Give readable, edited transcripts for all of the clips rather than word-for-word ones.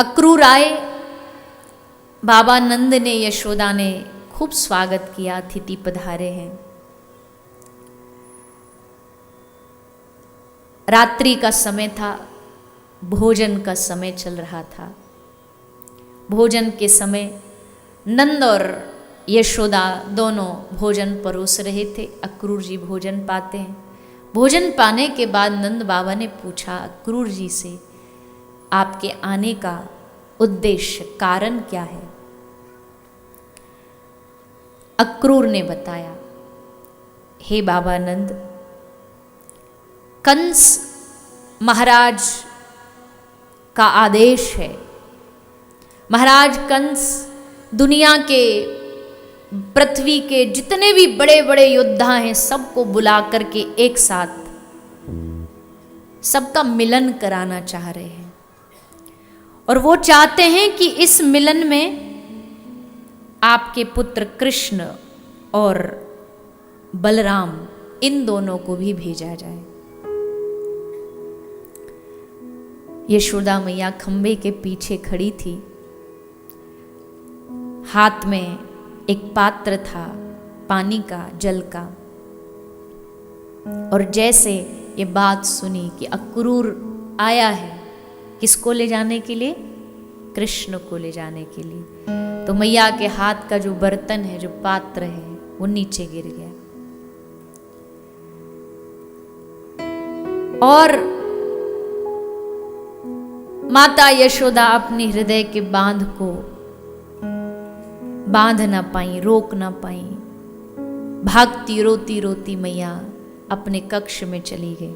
अक्रूर आए, बाबा नंद ने, यशोदा ने खूब स्वागत किया, अतिथि पधारे हैं। रात्रि का समय था, भोजन का समय चल रहा था। भोजन के समय नंद और यशोदा दोनों भोजन परोस रहे थे। अक्रूर जी भोजन पाते हैं। भोजन पाने के बाद नंद बाबा ने पूछा अक्रूर जी से, आपके आने का उद्देश्य, कारण क्या है? अक्रूर ने बताया, हे बाबा नंद, कंस महाराज का आदेश है। महाराज कंस दुनिया के, पृथ्वी के जितने भी बड़े बड़े योद्धा हैं सबको बुला करके एक साथ सबका मिलन कराना चाह रहे हैं। और वो चाहते हैं कि इस मिलन में आपके पुत्र कृष्ण और बलराम, इन दोनों को भी भेजा जाए। यशोदा मैया खंबे के पीछे खड़ी थी। हाथ में एक पात्र था पानी का, जल का। और जैसे ये बात सुनी कि अक्रूर आया है, किसको ले जाने के लिए? कृष्ण को ले जाने के लिए, तो मैया के हाथ का जो बर्तन है, जो पात्र है, वो नीचे गिर गया। और माता यशोदा अपने हृदय के बांध को बांध ना पाई, रोक ना पाई। भागती रोती रोती मैया अपने कक्ष में चली गई।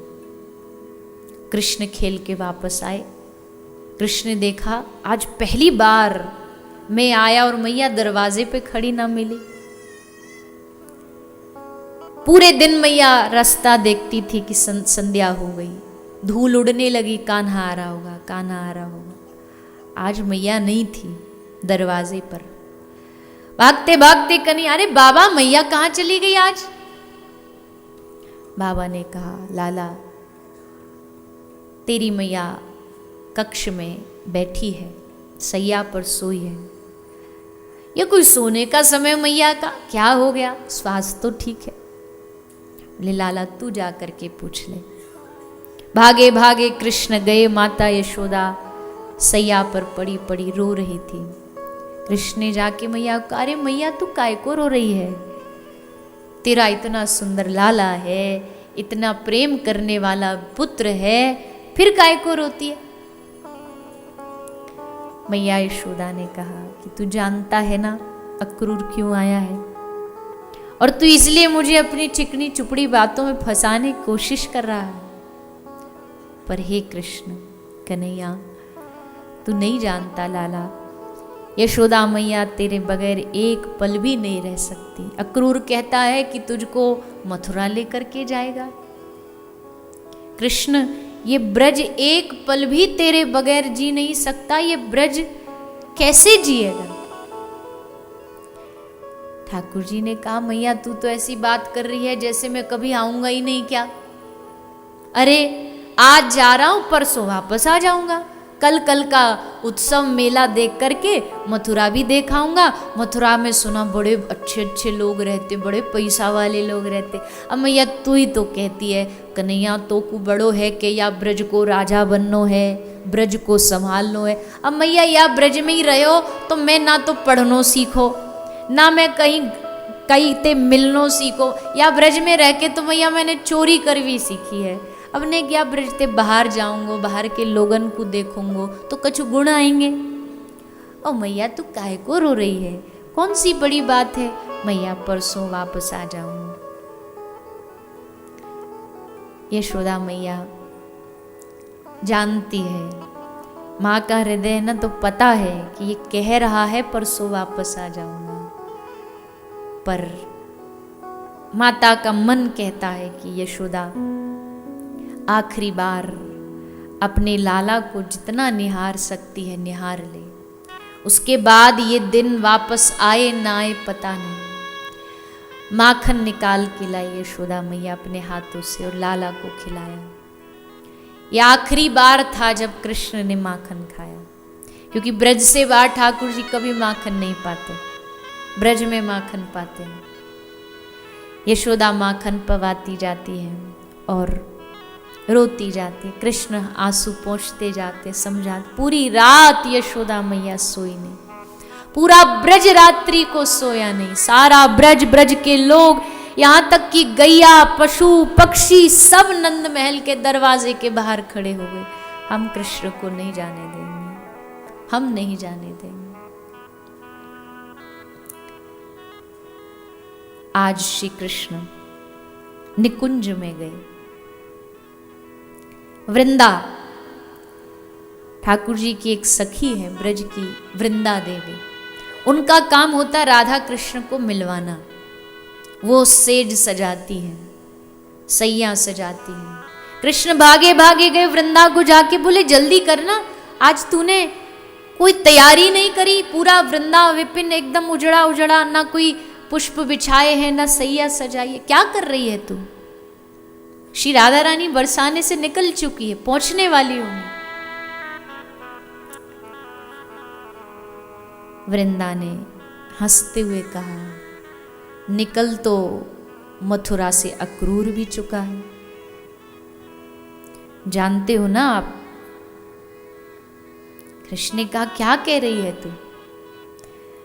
कृष्ण खेल के वापस आए। कृष्ण ने देखा, आज पहली बार मैं आया और मैया दरवाजे पे खड़ी ना मिली। पूरे दिन मैया रास्ता देखती थी कि संध्या हो गई, धूल उड़ने लगी, कान्हा आ रहा होगा, कान्हा आ रहा होगा। आज मैया नहीं थी दरवाजे पर। भागते भागते कनी, अरे बाबा मैया कहाँ चली गई आज? बाबा ने कहा, लाला तेरी मैया कक्ष में बैठी है, सैया पर सोई है। ये कोई सोने का समय मैया का? क्या हो गया? स्वास्थ्य तो ठीक है। बोले लाला तू जा करके पूछ ले। भागे भागे कृष्ण गए। माता यशोदा सैया पर पड़ी पड़ी रो रही थी। कृष्ण ने जाके मैया को, अरे मैया तू काय को रो रही है? तेरा इतना सुंदर लाला है, इतना प्रेम करने वाला पुत्र है, फिर काय को रोती है? मैया यशोदा ने कहा कि तू जानता है ना अक्रूर क्यों आया है, और तू इसलिए मुझे अपनी चिकनी चुपड़ी बातों में फंसाने की कोशिश कर रहा है। पर हे कृष्ण कन्हैया, तू नहीं जानता लाला, यशोदा मैया तेरे बगैर एक पल भी नहीं रह सकती। अक्रूर कहता है कि तुझको मथुरा लेकर के जाएगा। कृष्ण, ये ब्रज एक पल भी तेरे बगैर जी नहीं सकता। ये ब्रज कैसे जिएगा? ठाकुर जी ने कहा, मैया तू तो ऐसी बात कर रही है जैसे मैं कभी आऊंगा ही नहीं क्या? अरे आज जा रहा हूं, परसों वापस आ जाऊंगा। कल का उत्सव मेला देख करके मथुरा भी देखाऊंगा। मथुरा में सुना बड़े अच्छे अच्छे लोग रहते, बड़े पैसा वाले लोग रहते। अब मैया तू ही तो कहती है कन्हैया तो को बड़ो है कि या ब्रज को राजा बननो है, ब्रज को संभालनो है। अब मैया या ब्रज में ही रहो तो मैं ना तो पढ़नो सीखो, ना मैं कहीं ते मिलनो सीखो। या ब्रज में रह के तो मैया मैंने चोरी करवी सीखी है। अब ने क्या ब्रज ते बाहर जाऊंगो, बाहर के लोगन को देखूंगो तो कुछ गुण आएंगे। ओ मैया तू काहे को रो रही है? कौन सी बड़ी बात है? मैया परसों वापस आ जाऊंगी। यशोदा मैया जानती है, माँ का हृदय ना तो पता है कि ये कह रहा है परसों वापस आ जाऊंगा, पर माता का मन कहता है कि यशोदा आखिरी बार अपने लाला को जितना निहार सकती है निहार ले। उसके बाद ये दिन वापस आए ना आए पता नहीं। माखन निकाल के लाई यशोदा मैया अपने हाथों से और लाला को खिलाया। यह आखिरी बार था जब कृष्ण ने माखन खाया, क्योंकि ब्रज से बाहर ठाकुर जी कभी माखन नहीं पाते, ब्रज में माखन पाते हैं। यशोदा माखन पवाती जाती है और रोती जाती है, कृष्ण आंसू पोंछते जाते, समझाते। पूरी रात यशोदा मैया सोई नहीं, पूरा ब्रज रात्रि को सोया नहीं। सारा ब्रज, ब्रज के लोग, यहाँ तक कि गैया, पशु पक्षी सब नंद महल के दरवाजे के बाहर खड़े हो गए। हम कृष्ण को नहीं जाने देंगे, हम नहीं जाने देंगे। आज श्री कृष्ण निकुंज में गए। वृंदा, ठाकुर जी की एक सखी है ब्रज की, वृंदा देवी, उनका काम होता राधा कृष्ण को मिलवाना। वो सेज सजाती है, सैया सजाती है। कृष्ण भागे भागे गए वृंदा को जाके बोले जल्दी करना, आज तूने कोई तैयारी नहीं करी। पूरा वृंदा विपिन एकदम उजड़ा उजड़ा, ना कोई पुष्प बिछाए हैं ना सैया सजाई है, क्या कर रही है तू? श्री राधा रानी बरसाने से निकल चुकी है, पहुंचने वाली होंगी। वृंदा ने हंसते हुए कहा, निकल तो मथुरा से अक्रूर भी चुका है, जानते हो ना आप। कृष्ण ने कहा क्या कह रही है तू?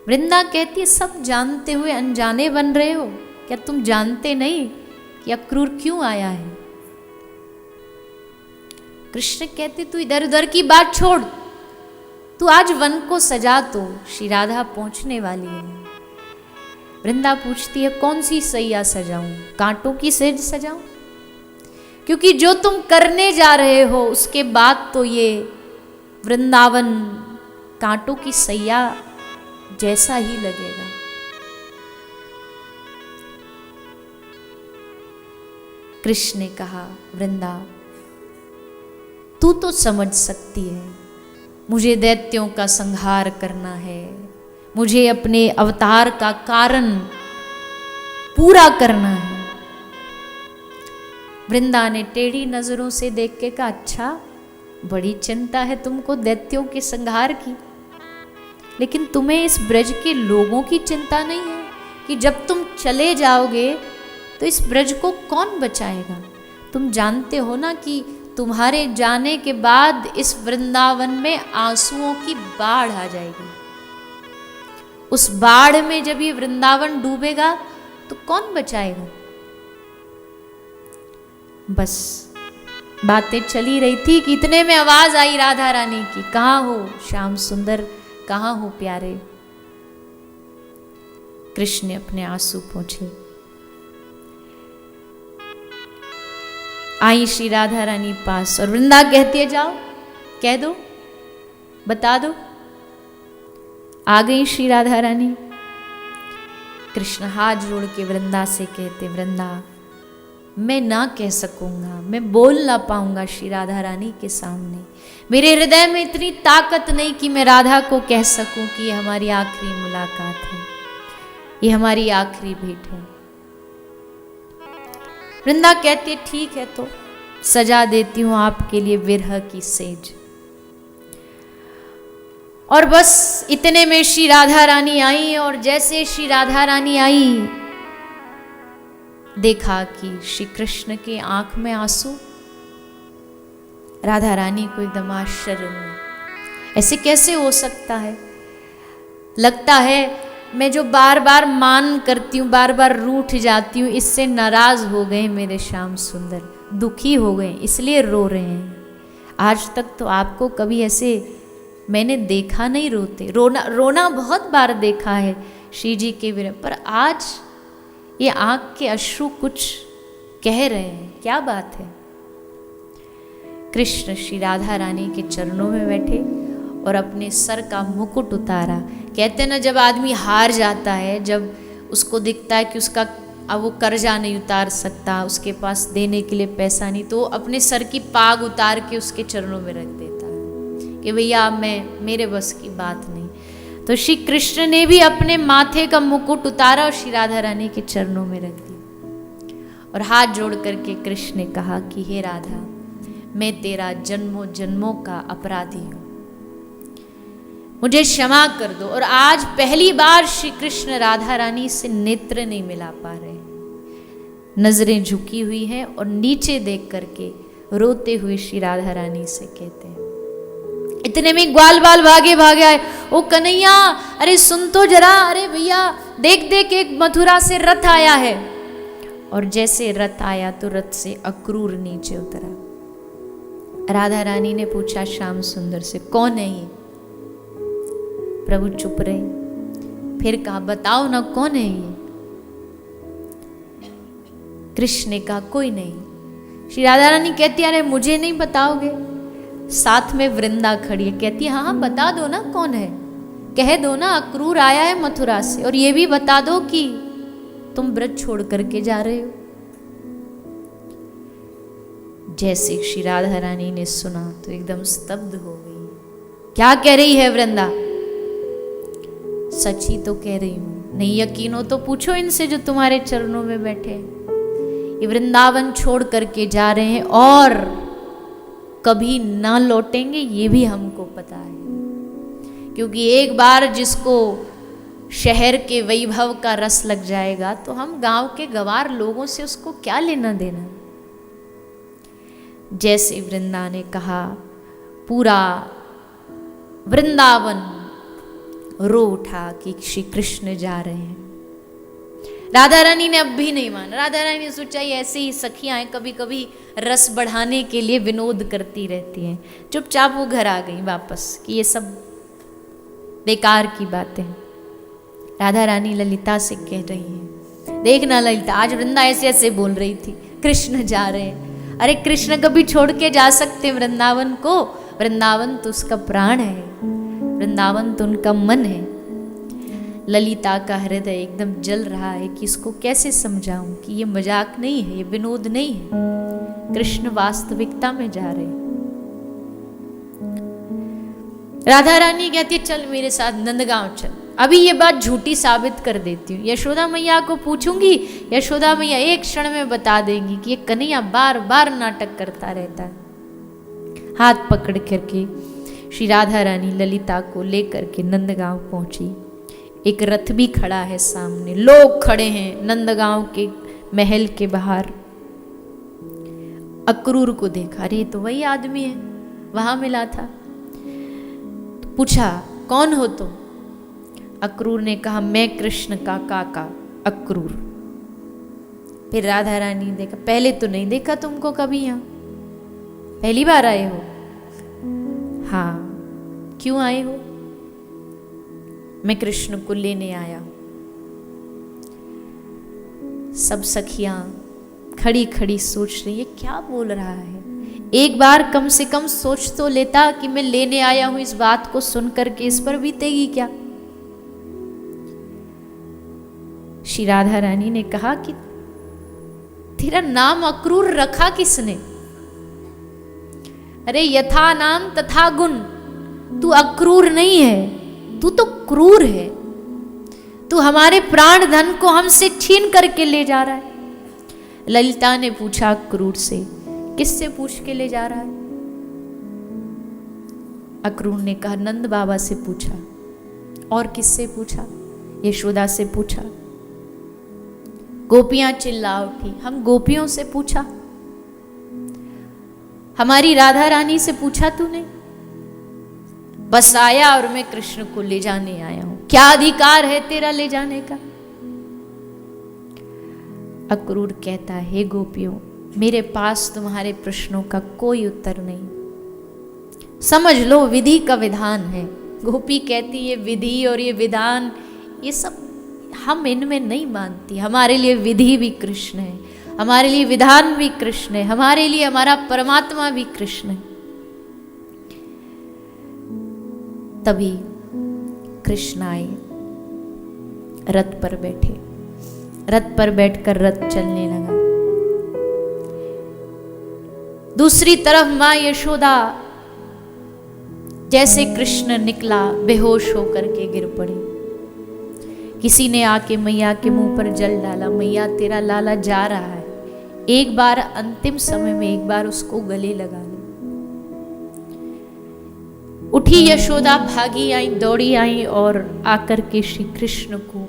वृंदा कहती है सब जानते हुए अनजाने बन रहे हो क्या? तुम जानते नहीं कि अक्रूर क्यों आया है? कृष्ण कहते तू इधर उधर की बात छोड़, तू आज वन को सजा, तो श्री राधा पहुंचने वाली है। वृंदा पूछती है कौन सी सैया सजाऊं? कांटों की सेज सजाऊं? क्योंकि जो तुम करने जा रहे हो उसके बाद तो ये वृंदावन कांटों की सैया जैसा ही लगेगा। कृष्ण ने कहा वृंदा तू तो समझ सकती है, मुझे दैत्यों का संहार करना है, मुझे अपने अवतार का कारण पूरा करना है। वृंदा ने टेढ़ी नजरों से देख के कहा अच्छा, बड़ी चिंता है तुमको दैत्यों के संहार की, लेकिन तुम्हें इस ब्रज के लोगों की चिंता नहीं है कि जब तुम चले जाओगे तो इस ब्रज को कौन बचाएगा? तुम जानते हो ना कि तुम्हारे जाने के बाद इस वृंदावन में आंसुओं की बाढ़ आ जाएगी। उस बाढ़ में जब ये वृंदावन डूबेगा तो कौन बचाएगा? बस बातें चली रही थी कि इतने में आवाज आई राधा रानी की, कहाँ हो श्याम सुंदर, कहाँ हो प्यारे? कृष्ण ने अपने आंसू पोंछे। आई श्री राधा रानी पास और वृंदा कहती है जाओ कह दो, बता दो। आ गई श्री राधा रानी। कृष्ण हाथ जोड़ के वृंदा से कहते वृंदा मैं ना कह सकूंगा, मैं बोल ना पाऊंगा श्री राधा रानी के सामने। मेरे हृदय में इतनी ताकत नहीं कि मैं राधा को कह सकूं कि ये हमारी आखिरी मुलाकात है, ये हमारी आखिरी भेंट है। वृंदा कहती है ठीक है तो सजा देती हूं आपके लिए विरह की सेज। और बस इतने में श्री राधा रानी आई और जैसे श्री राधा रानी आई देखा कि श्री कृष्ण के आंख में आंसू। राधा रानी को एकदम आश्चर्य हुआ, ऐसे कैसे हो सकता है? लगता है मैं जो बार बार मान करती हूँ, बार बार रूठ जाती हूँ, इससे नाराज हो गए मेरे श्याम सुंदर, दुखी हो गए इसलिए रो रहे हैं। आज तक तो आपको कभी ऐसे मैंने देखा नहीं रोते। रोना बहुत बार देखा है श्री जी के विरह, पर आज ये आंख के अश्रु कुछ कह रहे हैं, क्या बात है? कृष्ण श्री राधा रानी के चरणों में बैठे और अपने सर का मुकुट उतारा। कहते ना जब आदमी हार जाता है, जब उसको दिखता है कि उसका अब वो कर्जा नहीं उतार सकता, उसके पास देने के लिए पैसा नहीं, तो अपने सर की पाग उतार के उसके चरणों में रख देता है कि भैया मेरे बस की बात नहीं। तो श्री कृष्ण ने भी अपने माथे का मुकुट उतारा और श्री राधा रानी के चरणों में रख दिया और हाथ जोड़ करके कृष्ण ने कहा कि हे राधा, मैं तेरा जन्मों जन्मों का अपराधी हूँ, मुझे क्षमा कर दो। और आज पहली बार श्री कृष्ण राधा रानी से नेत्र नहीं मिला पा रहे, नजरें झुकी हुई हैं और नीचे देख करके रोते हुए श्री राधा रानी से कहते हैं। इतने में ग्वाल बाल भागे भागे आए, ओ कन्हैया अरे सुन तो जरा, अरे भैया देख देख एक मथुरा से रथ आया है। और जैसे रथ आया तो रथ से अक्रूर नीचे उतरा। राधा रानी ने पूछा श्याम सुंदर से, कौन है ये? प्रभु चुप रहे, फिर कहा बताओ ना कौन है ये? कृष्ण ने कहा कोई नहीं। श्री राधा रानी कहती अरे मुझे नहीं बताओगे? साथ में वृंदा खड़ी है, कहती हाँ हाँ बता दो ना कौन है, कह दो ना अक्रूर आया है मथुरा से, और ये भी बता दो कि तुम व्रत छोड़ करके जा रहे हो। जैसे श्री राधा रानी ने सुना तो एकदम स्तब्ध हो गई। क्या कह रही है वृंदा? सच ही तो कह रही हूं, नहीं यकीन हो तो पूछो इनसे जो तुम्हारे चरणों में बैठे। ये वृंदावन छोड़ करके जा रहे हैं और कभी ना लौटेंगे, ये भी हमको पता है। क्योंकि एक बार जिसको शहर के वैभव का रस लग जाएगा तो हम गांव के गवार लोगों से उसको क्या लेना देना। जैसे वृंदा ने कहा, पूरा वृंदावन रो उठा कि श्री कृष्ण जा रहे हैं। राधा रानी ने अब भी नहीं माना। राधा रानी ने सोचा ये ऐसे ही सखियां कभी कभी रस बढ़ाने के लिए विनोद करती रहती हैं। चुपचाप वो घर आ गई वापस कि ये सब बेकार की बातें। राधा रानी ललिता से कह रही है, देखना ललिता आज वृंदा ऐसे ऐसे बोल रही थी, कृष्ण जा रहे हैं। अरे कृष्ण कभी छोड़ के जा सकते वृंदावन को? वृंदावन तो उसका प्राण है, वृंदावन तो उनका मन है। ललिता का हृदय एकदम जल रहा है कि इसको कैसे समझाऊं कि ये मजाक नहीं है, ये विनोद नहीं है, कृष्ण वास्तविकता में जा रहे हैं। राधा रानी कहती है चल मेरे साथ नंदगांव चल, अभी ये बात झूठी साबित कर देती हूँ। यशोदा मैया को पूछूंगी, यशोदा मैया एक क्षण में बता देंगी कि ये कन्हैया बार बार नाटक करता रहता है। हाथ पकड़ करके श्री राधा रानी ललिता को लेकर के नंदगांव पहुंची। एक रथ भी खड़ा है सामने, लोग खड़े हैं नंदगांव के महल के बाहर। अक्रूर को देखा, अरे तो वही आदमी है वहां मिला था। तो पूछा कौन हो तुम? अक्रूर ने कहा मैं कृष्ण का काका अक्रूर। फिर राधा रानी ने देखा, पहले तो नहीं देखा तुमको कभी, यहां पहली बार आए हो? हाँ, क्यों आए हो? मैं कृष्ण को लेने आया हूं। सब सखियां खड़ी खड़ी सोच रही है क्या बोल रहा है। एक बार कम से कम सोच तो लेता कि मैं लेने आया हूं, इस बात को सुन करके इस पर बीतेगी क्या। श्री राधा रानी ने कहा कि तेरा नाम अक्रूर रखा किसने? अरे यथा नाम तथा गुण, तू अक्रूर नहीं है, तू तो क्रूर है। तू हमारे प्राण धन को हमसे छीन करके ले जा रहा है। ललिता ने पूछा अक्रूर से, किससे पूछ के ले जा रहा है? अक्रूर ने कहा नंद बाबा से पूछा। और किससे पूछा? यशोदा से पूछा। गोपियां चिल्ला उठी, हम गोपियों से पूछा? हमारी राधा रानी से पूछा तूने? बस आया और मैं कृष्ण को ले जाने आया हूं, क्या अधिकार है तेरा ले जाने का? अक्रूर कहता है, हे गोपियों, मेरे पास तुम्हारे प्रश्नों का कोई उत्तर नहीं, समझ लो विधि का विधान है। गोपी कहती ये विधि और ये विधान ये सब हम इनमें नहीं मानती। हमारे लिए विधि भी कृष्ण है, हमारे लिए विधान भी कृष्ण है, हमारे लिए हमारा परमात्मा भी कृष्ण है। तभी कृष्ण आए, रथ पर बैठे। रथ पर बैठकर रथ चलने लगा। दूसरी तरफ मां यशोदा जैसे कृष्ण निकला बेहोश होकर के गिर पड़ी। किसी ने आके मैया के मुंह पर जल डाला, मैया तेरा लाला जा रहा है, एक बार अंतिम समय में एक बार उसको गले लगा ले। उठी यशोदा, भागी आई, दौड़ी आई और आकर के श्री कृष्ण को,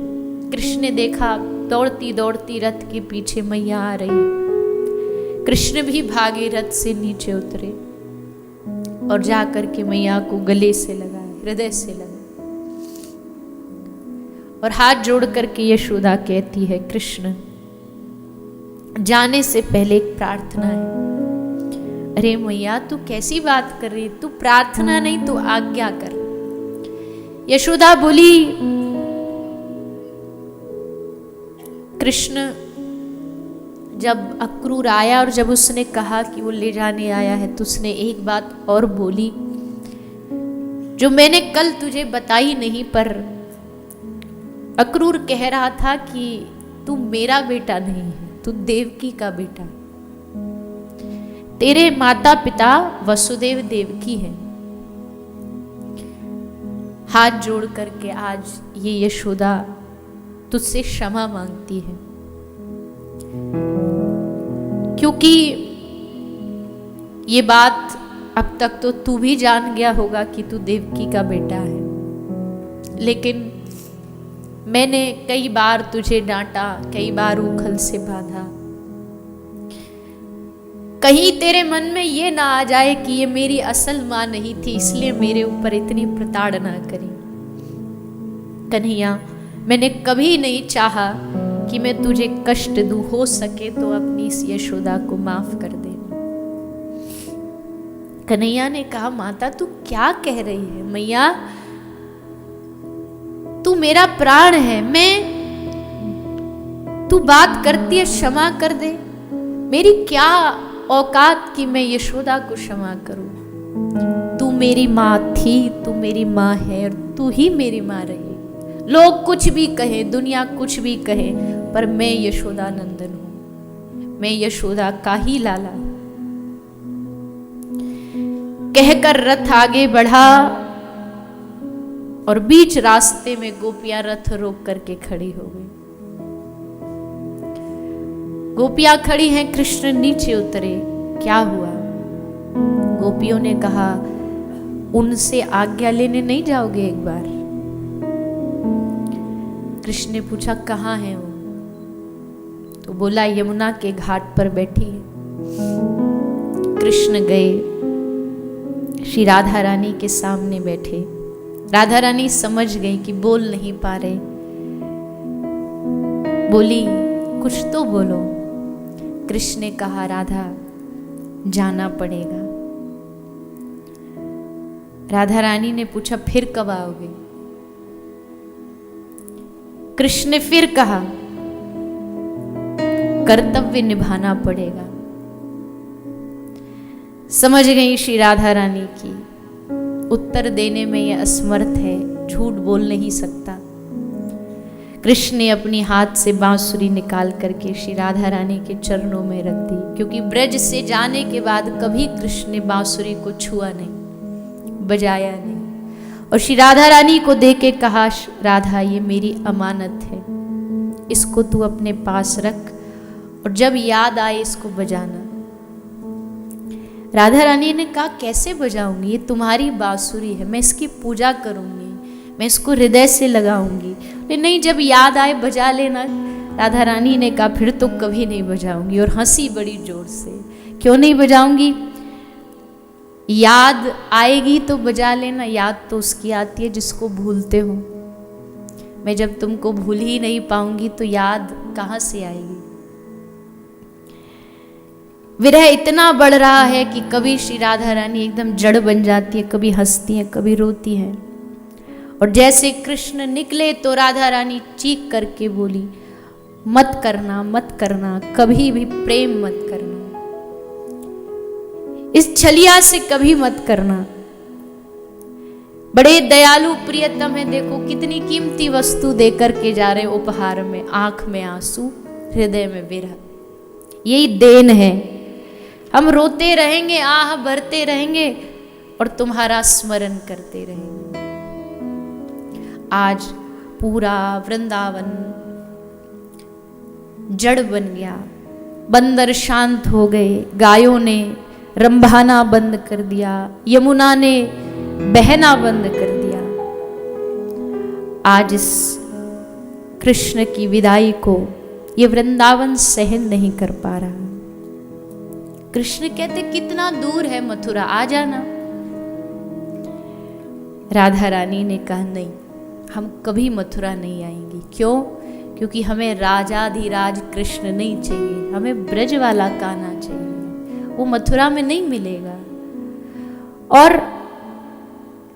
कृष्ण ने देखा दौड़ती दौड़ती रथ के पीछे मैया आ रही है। कृष्ण भी भागे, रथ से नीचे उतरे और जाकर के मैया को गले से लगाए, हृदय से लगाए और हाथ जोड़ करके यशोदा कहती है, कृष्ण जाने से पहले एक प्रार्थना है। अरे मैया तू कैसी बात कर रही, तू प्रार्थना नहीं तू आज्ञा कर। यशोदा बोली, कृष्ण जब अक्रूर आया और जब उसने कहा कि वो ले जाने आया है, तो उसने एक बात और बोली जो मैंने कल तुझे बताई नहीं, पर अक्रूर कह रहा था कि तू मेरा बेटा नहीं है, तू देवकी का बेटा, तेरे माता पिता वसुदेव देवकी हैं। हाथ जोड़ करके आज ये यशोदा तुझसे क्षमा मांगती है, क्योंकि ये बात अब तक तो तू भी जान गया होगा कि तू देवकी का बेटा है, लेकिन मैंने कई बार तुझे डांटा, कई बार उखल से बांधा। कहीं तेरे मन में ये ना आ जाए कि ये मेरी असल मां नहीं थी, इसलिए मेरे ऊपर इतनी प्रताड़ना करी। कन्हैया, मैंने कभी नहीं चाहा कि मैं तुझे कष्ट दूं, हो सके तो अपनी इस यशोदा को माफ कर दे। कन्हैया ने कहा, माता तू क्या कह रही है? मैया तू मेरा प्राण है, तू बात करती है क्षमा कर दे। मेरी क्या औकात कि मैं यशोदा को क्षमा करूं? तू मेरी माँ थी, तू मेरी माँ है और तू ही मेरी माँ रही। लोग कुछ भी कहे, दुनिया कुछ भी कहे, पर मैं यशोदा नंदन हूं, मैं यशोदा का ही लाला। कहकर रथ आगे बढ़ा और बीच रास्ते में गोपियां रथ रोक करके खड़ी हो गई। गोपियां खड़ी हैं, कृष्ण नीचे उतरे। क्या हुआ? गोपियों ने कहा, उनसे आज्ञा लेने नहीं जाओगे एक बार? कृष्ण ने पूछा, कहाँ है वो? तो बोला, यमुना के घाट पर बैठी है। कृष्ण गए, श्री राधा रानी के सामने बैठे। राधा रानी समझ गई कि बोल नहीं पा रहे। बोली, कुछ तो बोलो। कृष्ण ने कहा, राधा जाना पड़ेगा। राधा रानी ने पूछा, फिर कब आओगे? कृष्ण ने फिर कहा, कर्तव्य निभाना पड़ेगा। समझ गई श्री राधा रानी की उत्तर देने में यह असमर्थ है, झूठ बोल नहीं सकता। कृष्ण ने अपनी हाथ से बांसुरी निकाल करके श्री राधा रानी के चरणों में रख दी, क्योंकि ब्रज से जाने के बाद कभी कृष्ण ने बांसुरी को छुआ नहीं, बजाया नहीं। और श्री राधा रानी को दे के कहा, राधा ये मेरी अमानत है, इसको तू अपने पास रख और जब याद आए इसको बजाना। राधा रानी ने कहा, कैसे बजाऊंगी? ये तुम्हारी बांसुरी है, मैं इसकी पूजा करूंगी, मैं इसको हृदय से लगाऊंगी। नहीं, जब याद आए बजा लेना। राधा रानी ने कहा, फिर तो कभी नहीं बजाऊंगी, और हंसी बड़ी जोर से। क्यों नहीं बजाऊंगी? याद आएगी तो बजा लेना। याद तो उसकी आती है जिसको भूलते हो। मैं जब तुमको भूल ही नहीं पाऊंगी तो याद कहां से आएगी? विरह इतना बढ़ रहा है कि कभी श्री राधा रानी एकदम जड़ बन जाती है, कभी हंसती है, कभी रोती है। और जैसे कृष्ण निकले तो राधा रानी चीख करके बोली, मत करना, मत करना, कभी भी प्रेम मत करना, इस छलिया से कभी मत करना। बड़े दयालु प्रियतम है, देखो कितनी कीमती वस्तु देकर के जा रहे उपहार में। आंख में आंसू, हृदय में विरह, यही देन है। हम रोते रहेंगे, आह भरते रहेंगे और तुम्हारा स्मरण करते रहेंगे। आज पूरा वृंदावन जड़ बन गया, बंदर शांत हो गए, गायों ने रंभाना बंद कर दिया, यमुना ने बहना बंद कर दिया। आज इस कृष्ण की विदाई को ये वृंदावन सहन नहीं कर पा रहा। कृष्ण कहते कितना दूर है मथुरा, आ जाना। राधा रानी ने कहा नहीं, हम कभी मथुरा नहीं आएंगी। क्यों? क्योंकि हमें राजाधिराज कृष्ण नहीं चाहिए, हमें ब्रज वाला कान्हा चाहिए, वो मथुरा में नहीं मिलेगा। और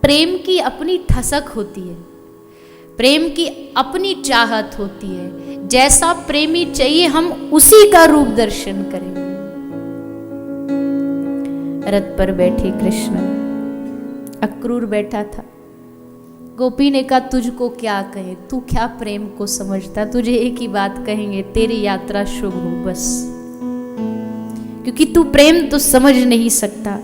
प्रेम की अपनी ठसक होती है, प्रेम की अपनी चाहत होती है। जैसा प्रेमी चाहिए हम उसी का रूप दर्शन करेंगे। रथ पर बैठे कृष्ण, अक्रूर बैठा था। गोपी ने कहा तुझको क्या कहे, तू क्या प्रेम को समझता, तुझे एक ही बात कहेंगे, तेरी यात्रा शुभ हो बस, क्योंकि तू प्रेम तो समझ नहीं सकता।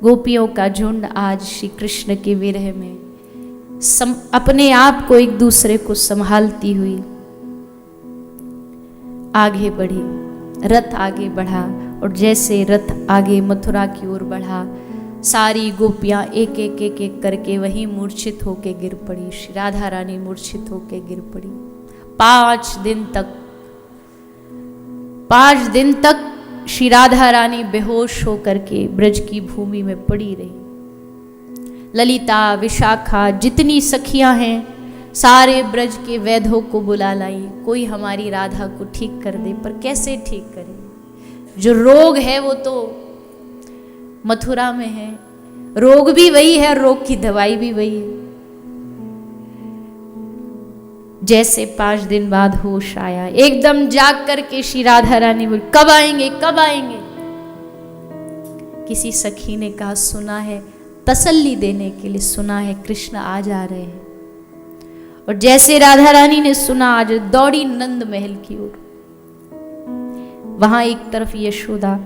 गोपियों का झुंड आज श्री कृष्ण के विरह में अपने आप को एक दूसरे को संभालती हुई आगे बढ़ी। रथ आगे बढ़ा और जैसे रथ आगे मथुरा की ओर बढ़ा, सारी गोपियां एक एक एक एक करके वहीं मूर्छित होके गिर पड़ी। श्री राधा रानी मूर्छित होके गिर पड़ी। 5 दिन तक श्री राधा रानी बेहोश होकर के ब्रज की भूमि में पड़ी रही। ललिता, विशाखा, जितनी सखियां हैं सारे ब्रज के वैद्यों को बुला लाई, कोई हमारी राधा को ठीक कर दे। पर कैसे ठीक करे? जो रोग है वो तो मथुरा में है, रोग भी वही है, रोग की दवाई भी वही है। जैसे 5 दिन बाद होश आया, एकदम जाग करके श्री राधा रानी बोली कब आएंगे, कब आएंगे? किसी सखी ने कहा सुना है, तसल्ली देने के लिए सुना है कृष्ण आ जा रहे हैं। और जैसे राधा रानी ने सुना, आज दौड़ी नंद महल की ओर। वहां एक तरफ यशोदा,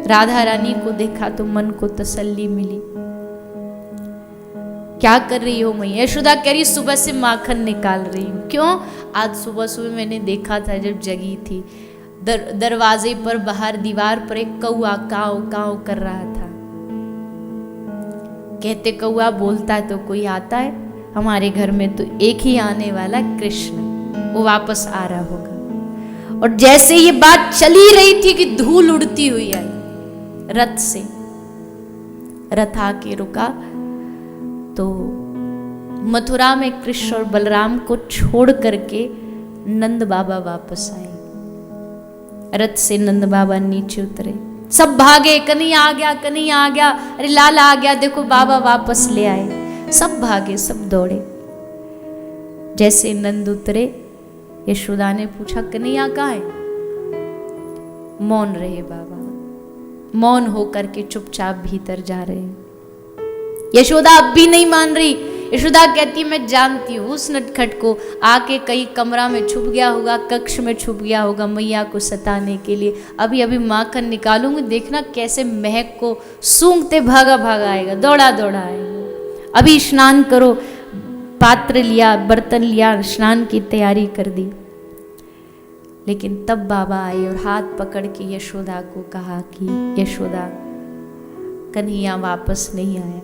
राधा रानी को देखा तो मन को तसल्ली मिली। क्या कर रही हो मैया? यशोदा कह रही सुबह से माखन निकाल रही हूं। क्यों? आज सुबह सुबह मैंने देखा था जब जगी थी, दरवाजे पर बाहर दीवार पर एक कौआ काव काव कर रहा था। कहते कौआ बोलता है तो कोई आता है, हमारे घर में तो एक ही आने वाला कृष्ण, वो वापस आ रहा होगा। और जैसे ये बात चली रही थी कि धूल उड़ती हुई आई रथ से। रथ आके रुका तो मथुरा में कृष्ण और बलराम को छोड़ करके नंद बाबा वापस आए। रथ से नंद बाबा नीचे उतरे, सब भागे, कन्हैया आ गया, कन्हैया आ गया, अरे लाला आ गया, देखो बाबा वापस ले आए। सब भागे, सब दौड़े। जैसे नंद उतरे, यशोदा ने पूछा कन्हैया कहाँ है? मौन रहे बाबा, मौन होकर के चुपचाप भीतर जा रहे हैं। यशोदा अब भी नहीं मान रही। यशोदा कहती मैं जानती हूँ उस नटखट को, आके कहीं कमरा में छुप गया होगा, कक्ष में छुप गया होगा मैया को सताने के लिए। अभी अभी माखन निकालूंगी, देखना कैसे महक को सूंघते भागा भागा आएगा, दौड़ा दौड़ा आएगा। अभी स्नान करो, पात्र लिया, बर्तन लिया, स्नान की तैयारी कर दी। लेकिन तब बाबा आए और हाथ पकड़ के यशोदा को कहा कि यशोदा, कन्हैया वापस नहीं आया।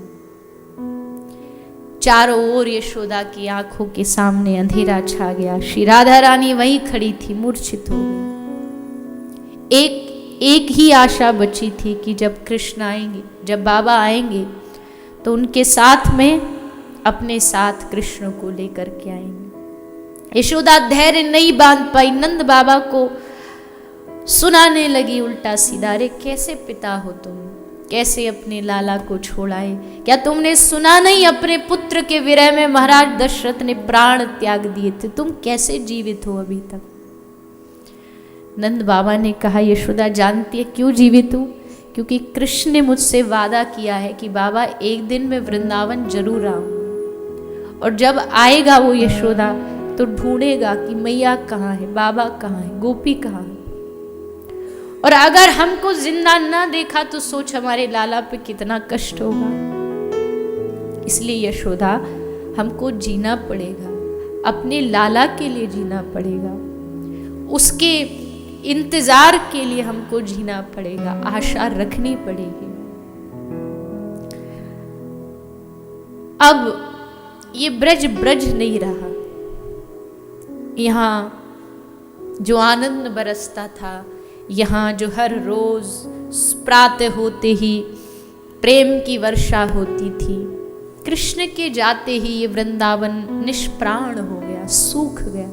चारों ओर यशोदा की आंखों के सामने अंधेरा छा गया। श्री राधा रानी वहीं खड़ी थी, मूर्छित हो गई। एक ही आशा बची थी कि जब कृष्ण आएंगे, जब बाबा आएंगे तो उनके साथ में अपने साथ कृष्ण को लेकर के आएंगे। यशोदा धैर्य नहीं बांध पाई, नंद बाबा को सुनाने लगी उल्टा सीधा, अरे कैसे पिता हो तुम, कैसे अपने लाला को छोड़ाए? क्या तुमने सुना नहीं अपने पुत्र के विरह में महाराज दशरथ ने प्राण त्याग दिए थे, तुम कैसे जीवित हो अभी तक? नंद बाबा ने कहा यशोदा जानती है क्यों जीवित हूं? क्योंकि कृष्ण ने मुझसे वादा किया है कि बाबा एक दिन मैं वृंदावन जरूर आऊंगा, और जब आएगा वो यशोदा तो ढूंढेगा कि मैया कहाँ है, बाबा कहाँ है, गोपी कहाँ है। और अगर हमको जिंदा ना देखा तो सोच हमारे लाला पे कितना कष्ट होगा। इसलिए यशोदा हमको जीना पड़ेगा, अपने लाला के लिए जीना पड़ेगा, उसके इंतजार के लिए हमको जीना पड़ेगा, आशा रखनी पड़ेगी। अब ये ब्रज ब्रज नहीं रहा। यहाँ जो आनंद बरसता था, यहाँ जो हर रोज प्रातः होते ही प्रेम की वर्षा होती थी, कृष्ण के जाते ही ये वृंदावन निष्प्राण हो गया, सूख गया।